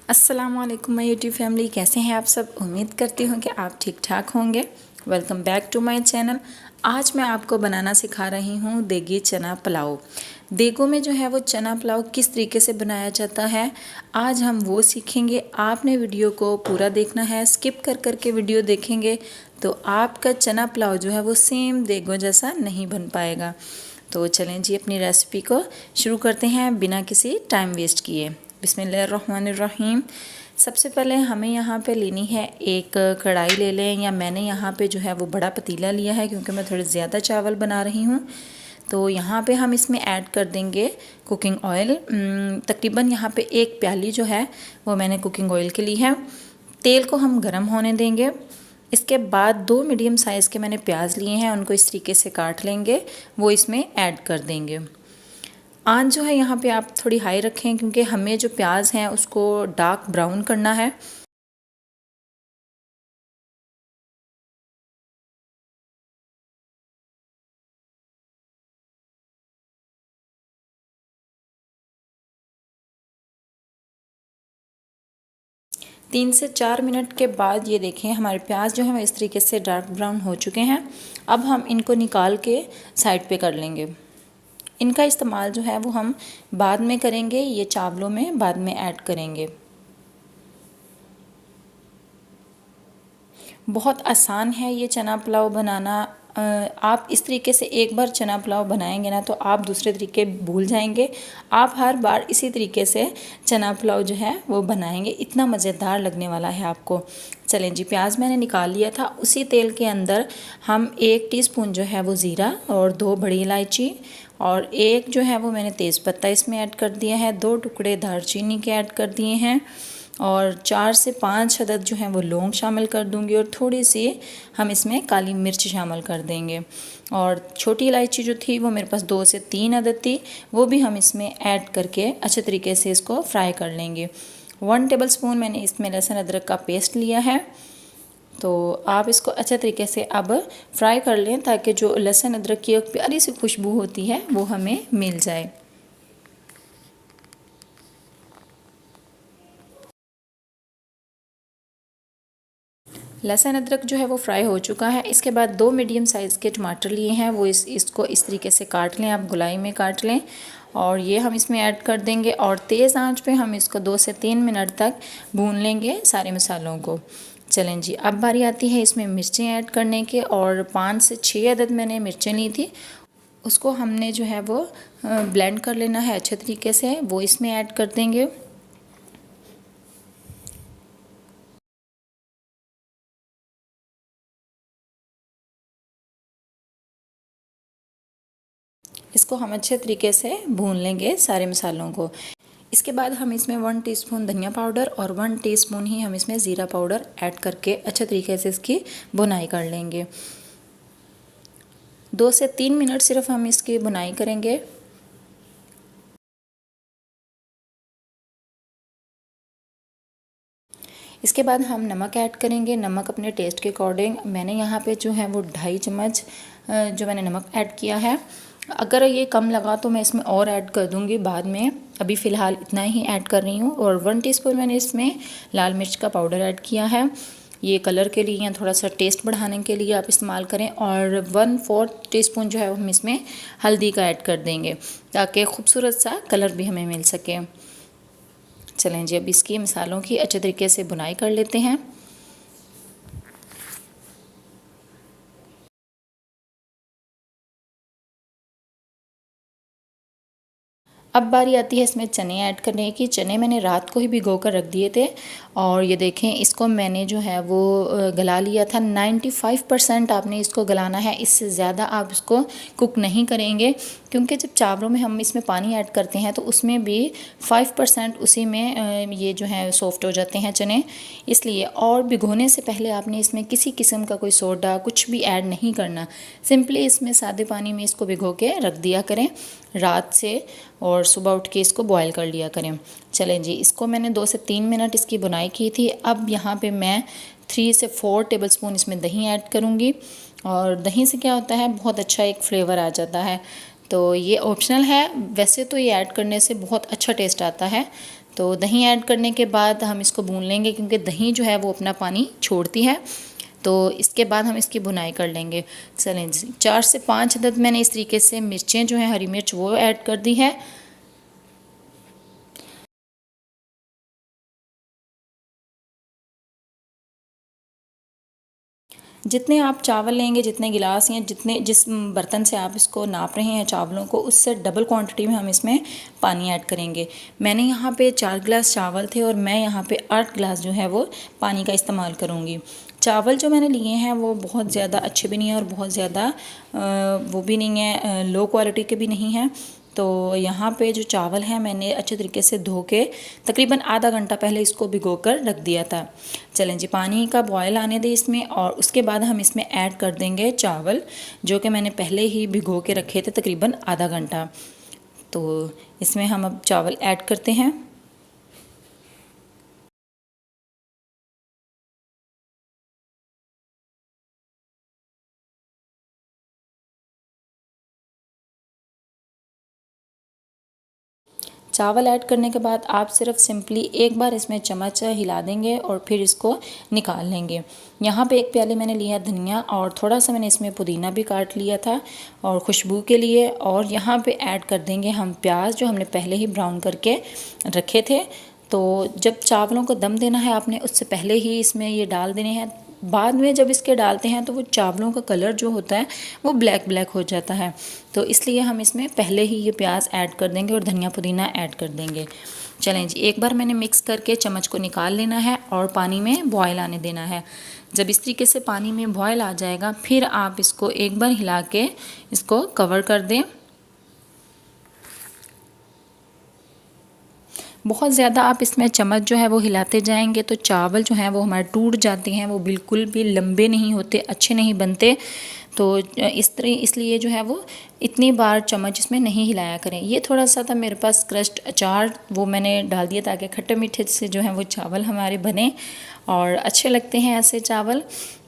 अस्सलामुअलैकुम my YouTube family, कैसे हैं आप सब। उम्मीद करती हूँ कि आप ठीक ठाक होंगे। Welcome back to my channel. आज मैं आपको बनाना सिखा रही हूँ देगी चना पुलाव। देगों में जो है वो चना पुलाव किस तरीके से बनाया जाता है, आज हम वो सीखेंगे। आपने वीडियो को पूरा देखना है, स्किप कर कर के वीडियो देखेंगे तो आपका चना पुलाव जो है वो सेम देगों जैसा नहीं बन पाएगा। तो चलें जी, अपनी रेसिपी को शुरू करते हैं बिना किसी टाइम वेस्ट किए। बिस्मिल्लाहिर्रहमानिर्रहीम। सबसे पहले हमें यहाँ पे लेनी है एक कढ़ाई ले लें, या मैंने यहाँ पे जो है वो बड़ा पतीला लिया है क्योंकि मैं थोड़े ज़्यादा चावल बना रही हूँ। तो यहाँ पे हम इसमें ऐड कर देंगे कुकिंग ऑयल। तकरीबन यहाँ पे एक प्याली जो है वो मैंने कुकिंग ऑयल के ली है। तेल को हम गर्म होने देंगे। इसके बाद 2 मीडियम साइज़ के मैंने प्याज लिए हैं, उनको इस तरीके से काट लेंगे, वो इसमें ऐड कर देंगे। आंच जो है यहाँ पे आप थोड़ी हाई रखें क्योंकि हमें जो प्याज हैं उसको डार्क ब्राउन करना है। तीन से 4 मिनट के बाद ये देखें हमारे प्याज जो है वो इस तरीके से डार्क ब्राउन हो चुके हैं। अब हम इनको निकाल के साइड पे कर लेंगे। इनका इस्तेमाल जो है वो हम बाद में करेंगे, ये चावलों में बाद में ऐड करेंगे। बहुत आसान है ये चना पुलाव बनाना। आप इस तरीके से एक बार चना पुलाव बनाएंगे ना तो आप दूसरे तरीके भूल जाएंगे। आप हर बार इसी तरीके से चना पुलाव जो है वो बनाएंगे, इतना मज़ेदार लगने वाला है आपको। चलें जी, प्याज मैंने निकाल लिया था। उसी तेल के अंदर हम 1 टीस्पून जो है वो ज़ीरा और 2 बड़ी इलायची और एक जो है वो मैंने तेज़पत्ता इसमें ऐड कर दिया है। 2 टुकड़े दालचीनी के ऐड कर दिए हैं और 4 से 5 अदद जो हैं वो लौंग शामिल कर दूंगी और थोड़ी सी हम इसमें काली मिर्च शामिल कर देंगे। और छोटी इलायची जो थी वो मेरे पास 2 से 3 अदद थी, वो भी हम इसमें ऐड करके अच्छे तरीके से इसको फ्राई कर लेंगे। 1 टेबलस्पून मैंने इसमें लहसुन अदरक का पेस्ट लिया है। तो आप इसको अच्छे तरीके से अब फ्राई कर लें ताकि जो लहसुन अदरक की एक प्यारी सी खुशबू होती है वो हमें मिल जाए। लहसुन अदरक जो है वो फ्राई हो चुका है। इसके बाद 2 मीडियम साइज़ के टमाटर लिए हैं, वो इसको इस तरीके से काट लें, आप गोलाई में काट लें और ये हम इसमें ऐड कर देंगे और तेज़ आंच पे हम इसको 2 से 3 मिनट तक भून लेंगे सारे मसालों को। चलें जी, अब बारी आती है इसमें मिर्चें ऐड करने के और 5 से 6 अदद मैंने मिर्चें ली थी, उसको हमने जो है वो ब्लेंड कर लेना है अच्छे तरीके से, वो इसमें ऐड कर देंगे। इसको हम अच्छे तरीके से भून लेंगे सारे मसालों को। इसके बाद हम इसमें 1 टीस्पून धनिया पाउडर और 1 टीस्पून ही हम इसमें ज़ीरा पाउडर ऐड करके अच्छे तरीके से इसकी भुनाई कर लेंगे। 2 से 3 मिनट सिर्फ हम इसकी भुनाई करेंगे। इसके बाद हम नमक ऐड करेंगे। नमक अपने टेस्ट के अकॉर्डिंग, मैंने यहाँ पे जो है वो 2.5 चम्मच जो मैंने नमक ऐड किया है। अगर ये कम लगा तो मैं इसमें और ऐड कर दूँगी बाद में, अभी फ़िलहाल इतना ही ऐड कर रही हूँ। और 1 टीस्पून मैंने इसमें लाल मिर्च का पाउडर ऐड किया है, ये कलर के लिए या थोड़ा सा टेस्ट बढ़ाने के लिए आप इस्तेमाल करें। और 1/4 टीस्पून जो है हम इसमें हल्दी का ऐड कर देंगे ताकि खूबसूरत सा कलर भी हमें मिल सके। चलें जी, अब इसकी मसालों की अच्छे तरीके से भुनाई कर लेते हैं। अब बारी आती है इसमें चने ऐड करने की। चने मैंने रात को ही भिगो कर रख दिए थे और ये देखें इसको मैंने जो है वो गला लिया था। 95% आपने इसको गलाना है, इससे ज़्यादा आप इसको कुक नहीं करेंगे क्योंकि जब चावलों में हम इसमें पानी ऐड करते हैं तो उसमें भी 5% उसी में ये जो है सॉफ्ट हो जाते हैं चने, इसलिए। और भिगोने से पहले आपने इसमें किसी किस्म का कोई सोडा कुछ भी ऐड नहीं करना, सिंपली इसमें सादे पानी में इसको भिगो के रख दिया करें रात से और सुबह उठ के इसको बॉयल कर लिया करें। चलें जी, इसको मैंने 2 से 3 मिनट इसकी बुनाई की थी। अब यहाँ पे मैं 3 से 4 टेबलस्पून इसमें दही ऐड करूँगी और दही से क्या होता है, बहुत अच्छा एक फ्लेवर आ जाता है। तो ये ऑप्शनल है, वैसे तो ये ऐड करने से बहुत अच्छा टेस्ट आता है। तो दही ऐड करने के बाद हम इसको भून लेंगे, क्योंकि दही जो है वो अपना पानी छोड़ती है। तो इसके बाद हम इसकी भुनाई कर लेंगे। चलें जी, 4 से 5 अदद मैंने इस तरीके से मिर्चें जो हैं, हरी मिर्च, वो ऐड कर दी है। जितने आप चावल लेंगे, जितने गिलास या जिस बर्तन से आप इसको नाप रहे हैं चावलों को, उससे डबल क्वांटिटी में हम इसमें पानी ऐड करेंगे। मैंने यहाँ पे 4 गिलास चावल थे और मैं यहाँ पे 8 गिलास जो है वो पानी का इस्तेमाल करूँगी। चावल जो मैंने लिए हैं वो बहुत ज़्यादा अच्छे भी नहीं हैं और बहुत ज़्यादा वो भी नहीं है, लो क्वालिटी के भी नहीं हैं। तो यहाँ पे जो चावल हैं मैंने अच्छे तरीके से धो के तकरीबन आधा घंटा पहले इसको भिगो कर रख दिया था। चलें जी, पानी का बॉयल आने दें इसमें, और उसके बाद हम इसमें ऐड कर देंगे चावल, जो कि मैंने पहले ही भिगो के रखे थे तकरीबन आधा घंटा। तो इसमें हम अब चावल ऐड करते हैं। चावल ऐड करने के बाद आप सिर्फ सिंपली एक बार इसमें चम्मच हिला देंगे और फिर इसको निकाल लेंगे। यहाँ पे एक प्याली मैंने लिया धनिया और थोड़ा सा मैंने इसमें पुदीना भी काट लिया था और खुशबू के लिए। और यहाँ पे ऐड कर देंगे हम प्याज, जो हमने पहले ही ब्राउन करके रखे थे। तो जब चावलों को दम देना है आपने उससे पहले ही इसमें ये डाल देने हैं। बाद में जब इसके डालते हैं तो वो चावलों का कलर जो होता है वो ब्लैक ब्लैक हो जाता है, तो इसलिए हम इसमें पहले ही ये प्याज ऐड कर देंगे और धनिया पुदीना ऐड कर देंगे। चलें जी, एक बार मैंने मिक्स करके चम्मच को निकाल लेना है और पानी में बॉयल आने देना है। जब इस तरीके से पानी में बॉयल आ जाएगा फिर आप इसको एक बार हिला के इसको कवर कर दें। बहुत ज़्यादा आप इसमें चम्मच जो है वो हिलाते जाएंगे तो चावल जो हैं वो हमारे टूट जाते हैं, वो बिल्कुल भी लंबे नहीं होते, अच्छे नहीं बनते। तो इसलिए जो है वो इतनी बार चम्मच इसमें नहीं हिलाया करें। ये थोड़ा सा था मेरे पास क्रस्ट अचार, वो मैंने डाल दिया ताकि खट्टे मीठे से जो है वो चावल हमारे बने और अच्छे लगते हैं ऐसे चावल।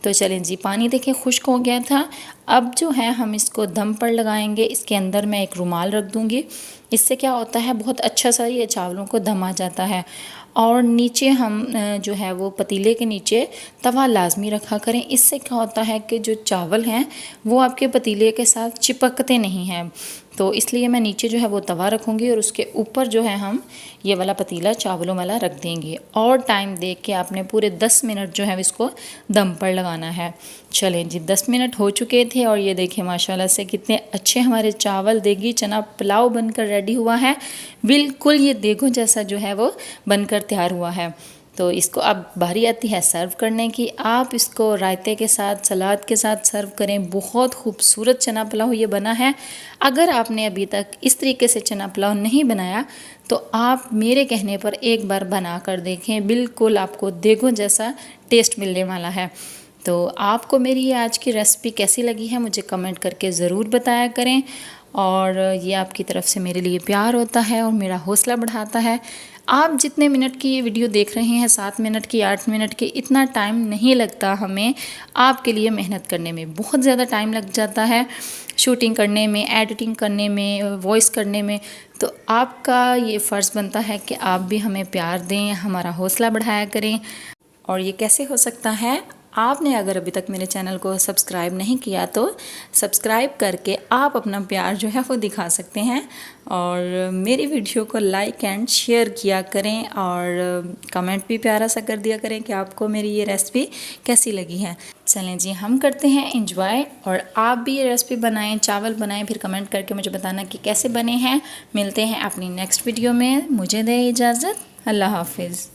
तो चलें जी, पानी देखिए खुश्क हो गया था। अब जो है हम इसको दम पर लगाएंगे। इसके अंदर मैं एक रुमाल रख दूँगी, इससे क्या होता है बहुत अच्छा सा ये चावलों को दम आ जाता है। और नीचे हम जो है वो पतीले के नीचे तवा लाजमी रखा करें। इससे क्या होता है कि जो चावल हैं वो आपके पतीले के साथ चिपकते नहीं हैं। तो इसलिए मैं नीचे जो है वो तवा रखूँगी और उसके ऊपर जो है हम ये वाला पतीला चावलों वाला रख देंगे। और टाइम देख के आपने पूरे 10 मिनट जो है इसको दम पर लगाना है। चलें जी, 10 मिनट हो चुके थे और ये देखिए माशाल्लाह से कितने अच्छे हमारे चावल देगी चना पुलाव बनकर रेडी हुआ है। बिल्कुल ये देखो जैसा जो है वो बनकर तैयार हुआ है। तो इसको अब बारी आती है सर्व करने की। आप इसको रायते के साथ, सलाद के साथ सर्व करें। बहुत खूबसूरत चना पुलाव ये बना है। अगर आपने अभी तक इस तरीके से चना पुलाव नहीं बनाया तो आप मेरे कहने पर एक बार बना कर देखें, बिल्कुल आपको देखो जैसा टेस्ट मिलने वाला है। तो आपको मेरी ये आज की रेसिपी कैसी लगी है मुझे कमेंट करके ज़रूर बताया करें। और ये आपकी तरफ से मेरे लिए प्यार होता है और मेरा हौसला बढ़ाता है। आप जितने मिनट की ये वीडियो देख रहे हैं, 7 मिनट की, 8 मिनट की, इतना टाइम नहीं लगता हमें आपके लिए मेहनत करने में। बहुत ज़्यादा टाइम लग जाता है शूटिंग करने में, एडिटिंग करने में, वॉइस करने में। तो आपका ये फ़र्ज़ बनता है कि आप भी हमें प्यार दें, हमारा हौसला बढ़ाया करें। और ये कैसे हो सकता है, आपने अगर अभी तक मेरे चैनल को सब्सक्राइब नहीं किया तो सब्सक्राइब करके आप अपना प्यार जो है वो दिखा सकते हैं। और मेरी वीडियो को लाइक एंड शेयर किया करें और कमेंट भी प्यारा सा कर दिया करें कि आपको मेरी ये रेसिपी कैसी लगी है। चलें जी, हम करते हैं एंजॉय और आप भी ये रेसिपी बनाएं, चावल बनाएं, फिर कमेंट करके मुझे बताना कि कैसे बने हैं। मिलते हैं अपनी नेक्स्ट वीडियो में। मुझे दें इजाज़त। अल्लाह हाफिज़।